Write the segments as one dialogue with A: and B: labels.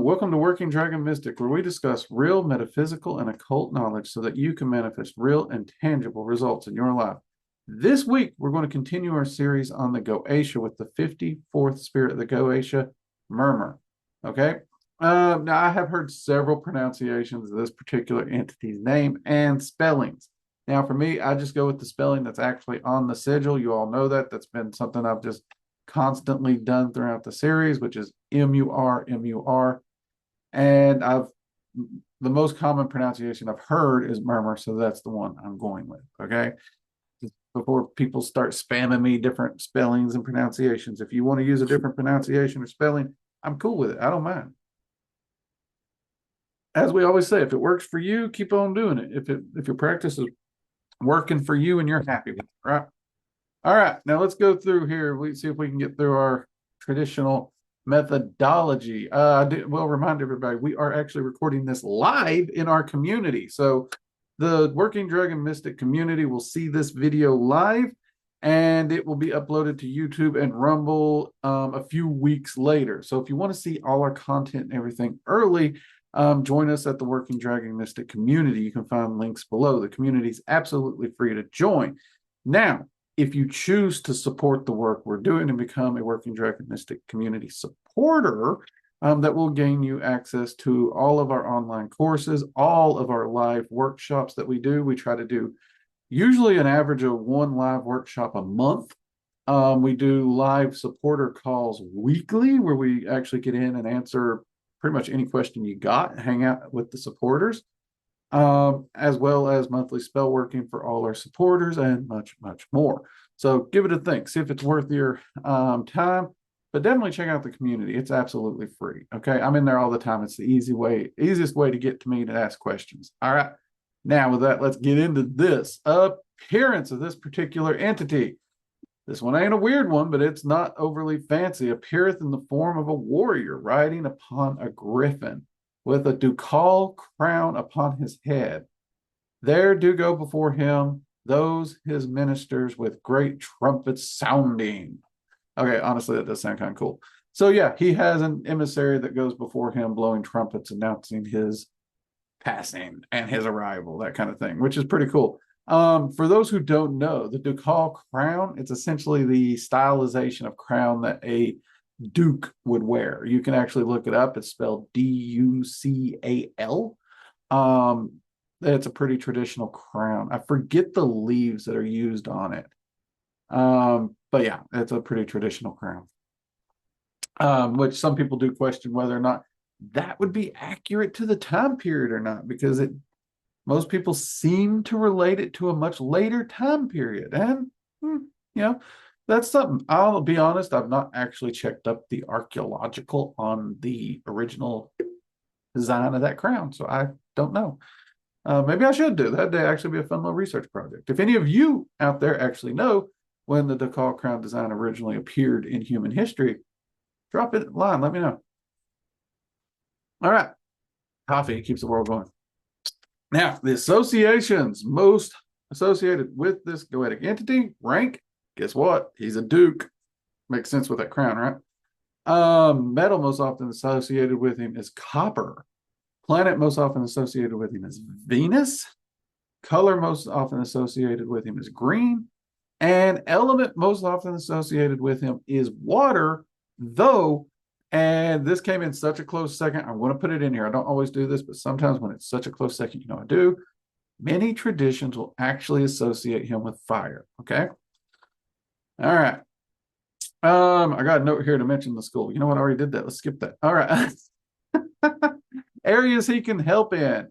A: Welcome to Working Dragon Mystic, where we discuss real metaphysical and occult knowledge so that you can manifest real and tangible results in your life. This week, we're going to continue our series on the Goetia with the 54th spirit, the Goetia Murmur. Okay. Now, I have heard several pronunciations of this particular entity's name and spellings. Now, for me, I just go with the spelling that's actually on the sigil. You all know that. That's been something I've just constantly done throughout the series, which is M-U-R, M-U-R. And the most common pronunciation I've heard is murmur, so that's the one I'm going with, okay? Before people start spamming me different spellings and pronunciations, if you want to use a different pronunciation or spelling, I'm cool with it. I don't mind. As we always say, if it works for you, keep on doing it. If your practice is working for you and you're happy with it, right? All right, now let's go through here. We see if we can get through our traditional methodology. We'll remind everybody, we are actually recording this live in our community. So the Working Dragon Mystic community will see this video live, and it will be uploaded to YouTube and Rumble a few weeks later. So if you want to see all our content and everything early, join us at the Working Dragon Mystic community. You can find links below. The community is absolutely free to join. Now, if you choose to support the work we're doing and become a Working Dragon Mystic community supporter, that will gain you access to all of our online courses, all of our live workshops that we do. We try to do usually an average of one live workshop a month. We do live supporter calls weekly, where we actually get in and answer pretty much any question you got, hang out with the supporters. As well as monthly spell working for all our supporters and much, much more. So give it a think, see if it's worth your time, but definitely check out the community. It's absolutely free. Okay. I'm in there all the time. It's the easiest way to get to me to ask questions. All right. Now with that, let's get into this appearance of this particular entity. This one ain't a weird one, but it's not overly fancy. Appeareth in the form of a warrior riding upon a griffin, with a ducal crown upon his head. There do go before him those his ministers with great trumpets sounding. Okay, honestly, that does sound kind of cool. So yeah, he has an emissary that goes before him blowing trumpets announcing his passing and his arrival, that kind of thing, which is pretty cool. For those who don't know, the ducal crown, it's essentially the stylization of crown that a duke would wear. You can actually look it up. It's spelled D-U-C-A-L. It's a pretty traditional crown. I forget the leaves that are used on it. But yeah, it's a pretty traditional crown. Which some people do question whether or not that would be accurate to the time period or not, because most people seem to relate it to a much later time period. And, that's something. I'll be honest, I've not actually checked up the archaeological on the original design of that crown, so I don't know. Maybe I should do that. That'd actually be a fun little research project. If any of you out there actually know when the ducal crown design originally appeared in human history, drop it in line. Let me know. All right. Coffee keeps the world going. Now, the associations most associated with this goetic entity, rank. Guess what? He's a duke. Makes sense with that crown, right? Metal most often associated with him is copper. Planet most often associated with him is Venus. Color most often associated with him is green. And element most often associated with him is water, though, and this came in such a close second. I'm going to put it in here. I don't always do this, but sometimes when it's such a close second, I do. Many traditions will actually associate him with fire, okay? All right. I got a note here to mention the school. You know what? I already did that. Let's skip that. All right. Areas he can help in.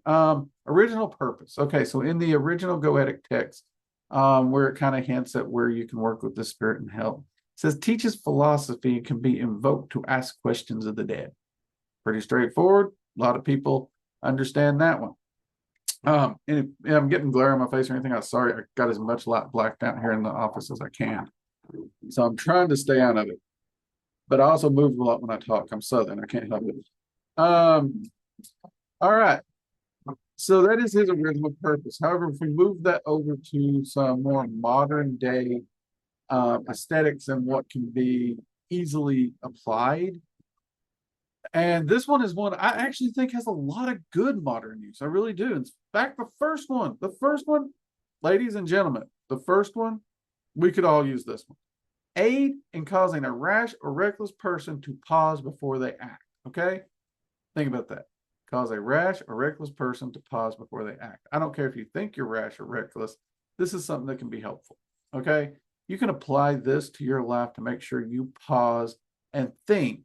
A: Original purpose. Okay, so in the original Goetic text, where it kind of hints at where you can work with the spirit and help, it says teaches philosophy and can be invoked to ask questions of the dead. Pretty straightforward. A lot of people understand that one. And if I'm getting glare on my face or anything, I'm sorry. I got as much light blacked out here in the office as I can. So I'm trying to stay out of it. But I also move a lot when I talk. I'm Southern. I can't help it. All right. So that is his original purpose. However, if we move that over to some more modern day aesthetics and what can be easily applied, And this one is one I actually think has a lot of good modern use. I really do. In fact, the first one, ladies and gentlemen, the first one, we could all use this one. Aid in causing a rash or reckless person to pause before they act. Okay? Think about that. Cause a rash or reckless person to pause before they act. I don't care if you think you're rash or reckless. This is something that can be helpful. Okay? You can apply this to your life to make sure you pause and think,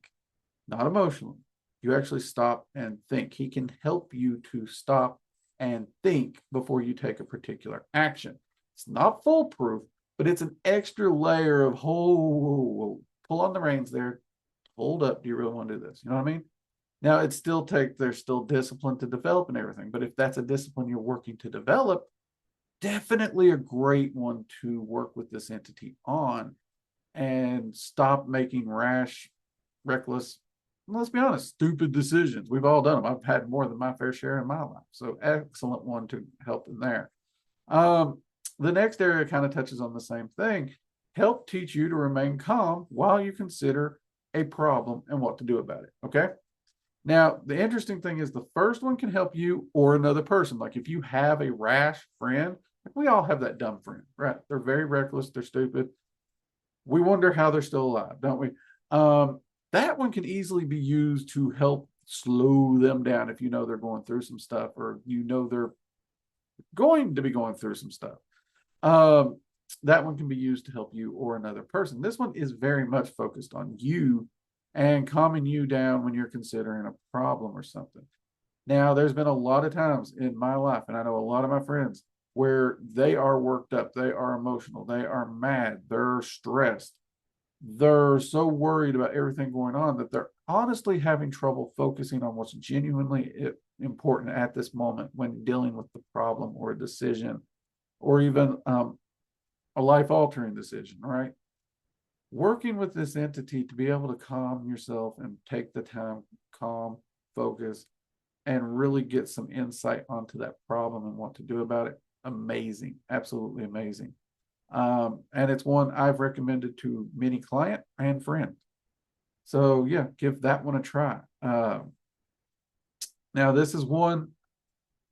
A: not emotionally. You actually stop and think. He can help you to stop and think before you take a particular action. It's not foolproof, but it's an extra layer of pull on the reins there. Hold up. Do you really want to do this? You know what I mean? Now there's still discipline to develop and everything. But if that's a discipline you're working to develop, definitely a great one to work with this entity on and stop making rash, reckless, let's be honest, stupid decisions. We've all done them. I've had more than my fair share in my life. So excellent one to help in there. The next area kind of touches on the same thing. Help teach you to remain calm while you consider a problem and what to do about it. Okay. Now, the interesting thing is the first one can help you or another person. Like if you have a rash friend, we all have that dumb friend, right? They're very reckless. They're stupid. We wonder how they're still alive, don't we? That one can easily be used to help slow them down if you know they're going through some stuff or you know they're going to be going through some stuff. That one can be used to help you or another person. This one is very much focused on you and calming you down when you're considering a problem or something. Now, there's been a lot of times in my life, and I know a lot of my friends, where they are worked up, they are emotional, they are mad, they're stressed, they're so worried about everything going on that they're honestly having trouble focusing on what's genuinely important at this moment when dealing with the problem or a decision or even a life-altering decision, right? Working with this entity to be able to calm yourself and take the time, calm, focus, and really get some insight onto that problem and what to do about it. Amazing, absolutely amazing. And it's one I've recommended to many client and friends. So yeah, give that one a try. Now this is one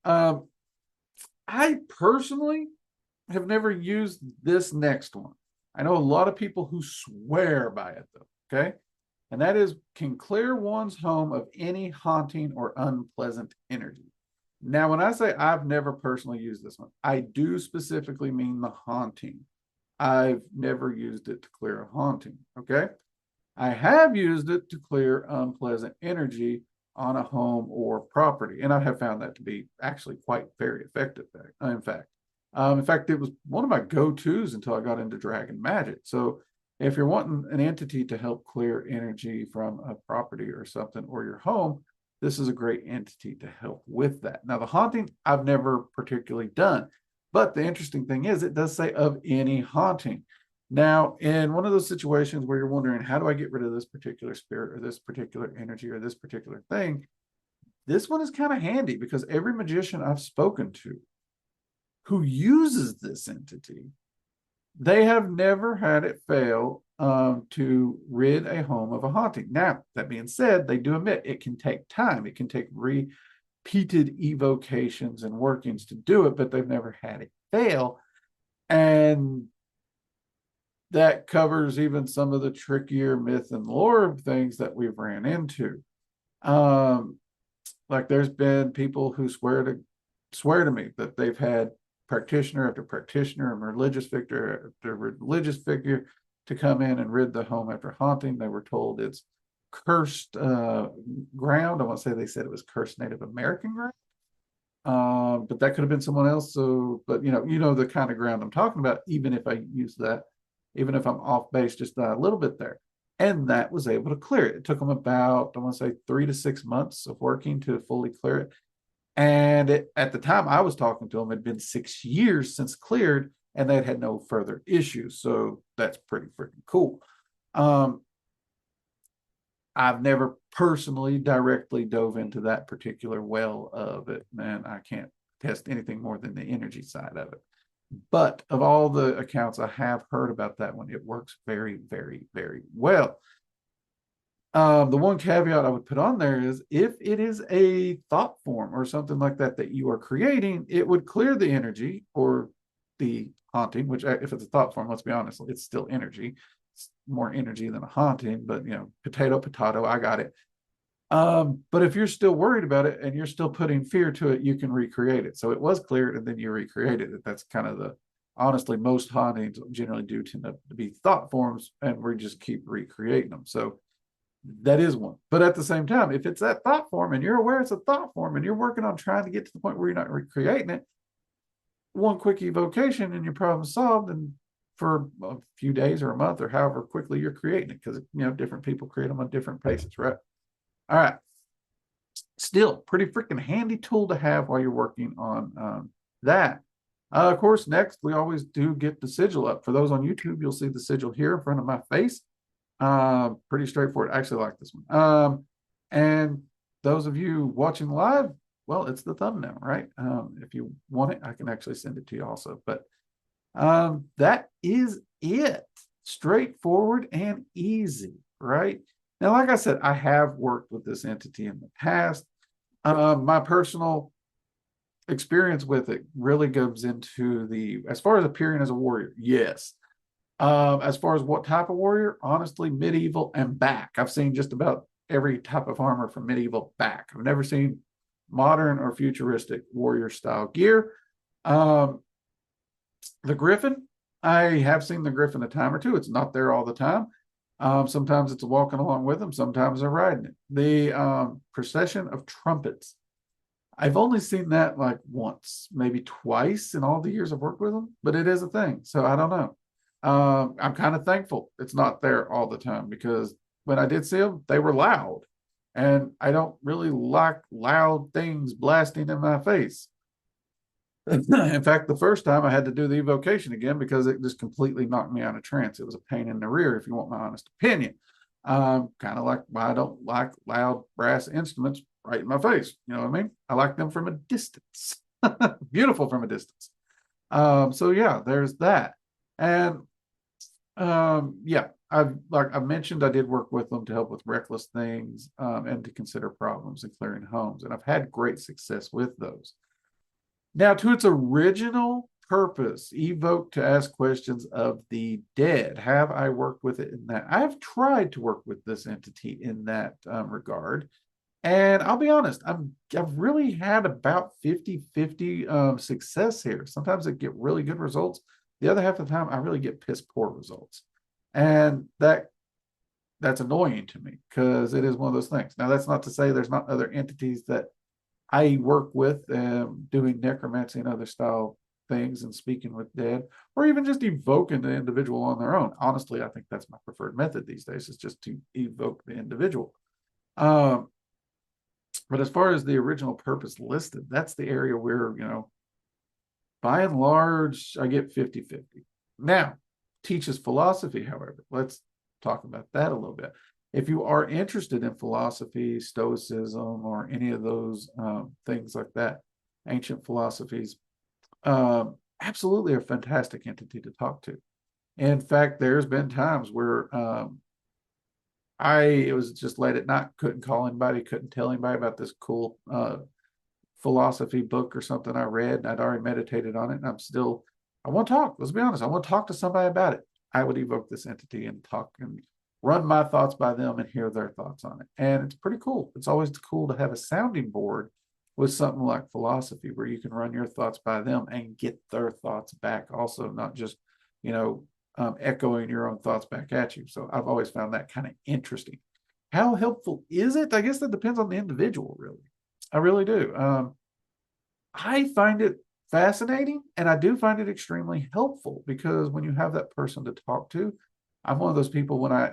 A: I personally have never used this next one. I know a lot of people who swear by it though, okay? And that is can clear one's home of any haunting or unpleasant energy. Now, when I say I've never personally used this one, I do specifically mean the haunting. I've never used it to clear a haunting, okay? I have used it to clear unpleasant energy on a home or property, and I have found that to be actually quite very effective, in fact. In fact, it was one of my go-tos until I got into Dragon Magic. So if you're wanting an entity to help clear energy from a property or something or your home, this is a great entity to help with that. Now, the haunting I've never particularly done, but the interesting thing is it does say of any haunting. Now, in one of those situations where you're wondering, how do I get rid of this particular spirit or this particular energy or this particular thing? This one is kind of handy because every magician I've spoken to who uses this entity, they have never had it fail to rid a home of a haunting. Now, that being said, they do admit it can take time. It can take repeated evocations and workings to do it, but they've never had it fail. And that covers even some of the trickier myth and lore things that we've ran into. Like there's been people who swear to me that they've had practitioner after practitioner and religious figure after religious figure to come in and rid the home after haunting. They were told it's cursed ground. I want to say they said it was cursed Native American ground, but that could have been someone else. So, but you know the kind of ground I'm talking about. Even if I use that, even if I'm off base just a little bit there, and that was able to clear it. It took them about I want to say 3 to 6 months of working to fully clear it. And at the time I was talking to them, it had been 6 years since cleared, and they'd had no further issues. So that's pretty freaking cool. I've never personally directly dove into that particular well of it, man. I can't test anything more than the energy side of it. But of all the accounts I have heard about that one, it works very, very, very well. The one caveat I would put on there is if it is a thought form or something like that that you are creating, it would clear the energy or the haunting, which if it's a thought form, let's be honest, it's still energy. It's more energy than a haunting, but potato, potato, I got it. But if you're still worried about it and you're still putting fear to it, you can recreate it. So it was cleared and then you recreated it. That's kind of honestly, most hauntings generally do tend to be thought forms and we just keep recreating them. So that is one. But at the same time, if it's that thought form and you're aware it's a thought form and you're working on trying to get to the point where you're not recreating it, one quick evocation and your problem's solved. And for a few days or a month or however quickly you're creating it, because different people create them on different paces, right? All right. Still, pretty freaking handy tool to have while you're working on that. Of course, next, we always do get the sigil up. For those on YouTube, you'll see the sigil here in front of my face. Pretty straightforward. I actually like this one. And those of you watching live, well, it's the thumbnail, right? If you want it, I can actually send it to you also. But that is it. Straightforward and easy, right? Now, like I said, I have worked with this entity in the past. My personal experience with it really goes into as far as appearing as a warrior, yes. As far as what type of warrior, honestly, medieval and back. I've seen just about every type of armor from medieval back. I've never seen modern or futuristic warrior style gear. The Griffin, I have seen the Griffin a time or two. It's not there all the time. Sometimes it's walking along with them. Sometimes they're riding it. The procession of trumpets. I've only seen that like once, maybe twice in all the years I've worked with them, but it is a thing. So I don't know. I'm kind of thankful it's not there all the time because when I did see them, they were loud. And I don't really like loud things blasting in my face. In fact, the first time I had to do the evocation again because it just completely knocked me out of trance. It was a pain in the rear, if you want my honest opinion. Kind of like why I don't like loud brass instruments right in my face. You know what I mean? I like them from a distance. Beautiful from a distance. So yeah, there's that. And yeah, like I mentioned, I did work with them to help with reckless things and to consider problems and clearing homes. And I've had great success with those. Now, to its original purpose, evoke to ask questions of the dead. Have I worked with it in that? I've tried to work with this entity in that regard. And I'll be honest, I've really had about 50-50 success here. Sometimes I get really good results. The other half of the time, I really get piss poor results. And that's annoying to me because it is one of those things. Now, that's not to say there's not other entities that I work with doing necromancy and other style things and speaking with dead, or even just evoking the individual on their own. Honestly, I think that's my preferred method these days, is just to evoke the individual. But as far as the original purpose listed, that's the area where, by and large, I get 50-50. Now, teaches philosophy, however. Let's talk about that a little bit. If you are interested in philosophy, Stoicism, or any of those things like that, ancient philosophies, absolutely a fantastic entity to talk to. In fact, there's been times where it was just late at night, couldn't call anybody, couldn't tell anybody about this cool philosophy book or something I read, and I'd already meditated on it, and I want to talk. Let's be honest, I want to talk to somebody about it. I would evoke this entity and talk and run my thoughts by them and hear their thoughts on it. And it's pretty cool. It's always cool to have a sounding board with something like philosophy where you can run your thoughts by them and get their thoughts back also, not just, echoing your own thoughts back at you. So I've always found that kind of interesting. How helpful is it? I guess that depends on the individual, really. I really do. I find it fascinating, and I do find it extremely helpful because when you have that person to talk to, I'm one of those people when I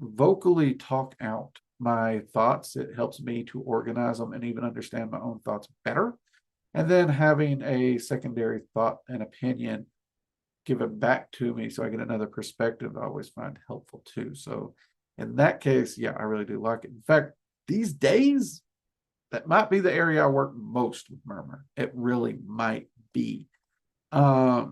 A: vocally talk out my thoughts, it helps me to organize them and even understand my own thoughts better. And then having a secondary thought and opinion give it back to me so I get another perspective, I always find helpful too. So in that case, yeah, I really do like it. In fact, these days, that might be the area I work most with Murmur. It really might be. Because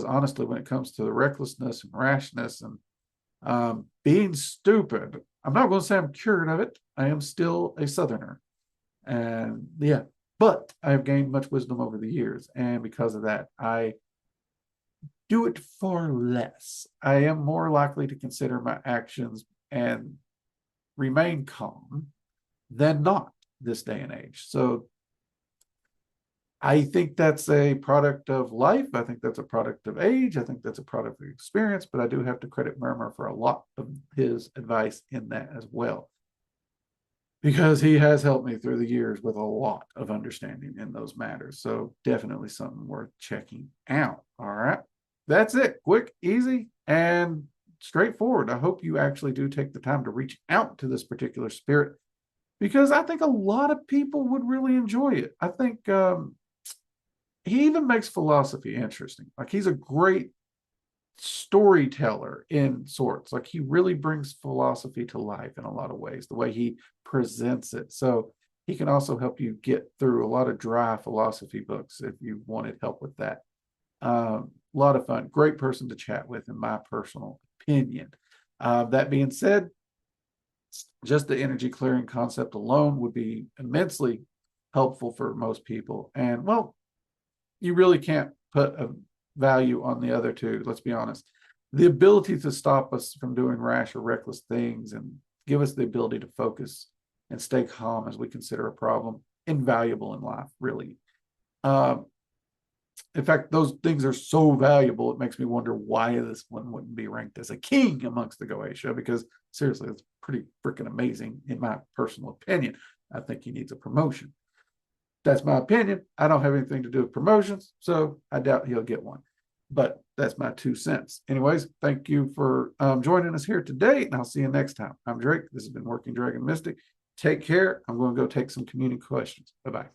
A: honestly, when it comes to the recklessness and rashness and being stupid, I'm not going to say I'm cured of it. I am still a Southerner. And yeah, but I have gained much wisdom over the years. And because of that, I do it far less. I am more likely to consider my actions and remain calm than not this day and age. So I think that's a product of life. I think that's a product of age. I think that's a product of experience, but I do have to credit Murmur for a lot of his advice in that as well, because he has helped me through the years with a lot of understanding in those matters. So definitely something worth checking out. All right. That's it. Quick, easy, and straightforward. I hope you actually do take the time to reach out to this particular spirit, because I think a lot of people would really enjoy it. I think he even makes philosophy interesting. Like, he's a great storyteller in sorts. Like, he really brings philosophy to life in a lot of ways, the way he presents it. So he can also help you get through a lot of dry philosophy books if you wanted help with that. A lot of fun. Great person to chat with, in my personal opinion. That being said, just the energy clearing concept alone would be immensely helpful for most people. And, well, you really can't put a value on the other two. Let's be honest. The ability to stop us from doing rash or reckless things and give us the ability to focus and stay calm as we consider a problem, invaluable in life, really. In fact, those things are so valuable, it makes me wonder why this one wouldn't be ranked as a king amongst the Goetia, because seriously, it's pretty freaking amazing, in my personal opinion. I think he needs a promotion. That's my opinion. I don't have anything to do with promotions, so I doubt he'll get one. But that's my 2 cents. Anyways, thank you for joining us here today, and I'll see you next time. I'm Drake. This has been Working Dragon Mystic. Take care. I'm going to go take some community questions. Bye-bye.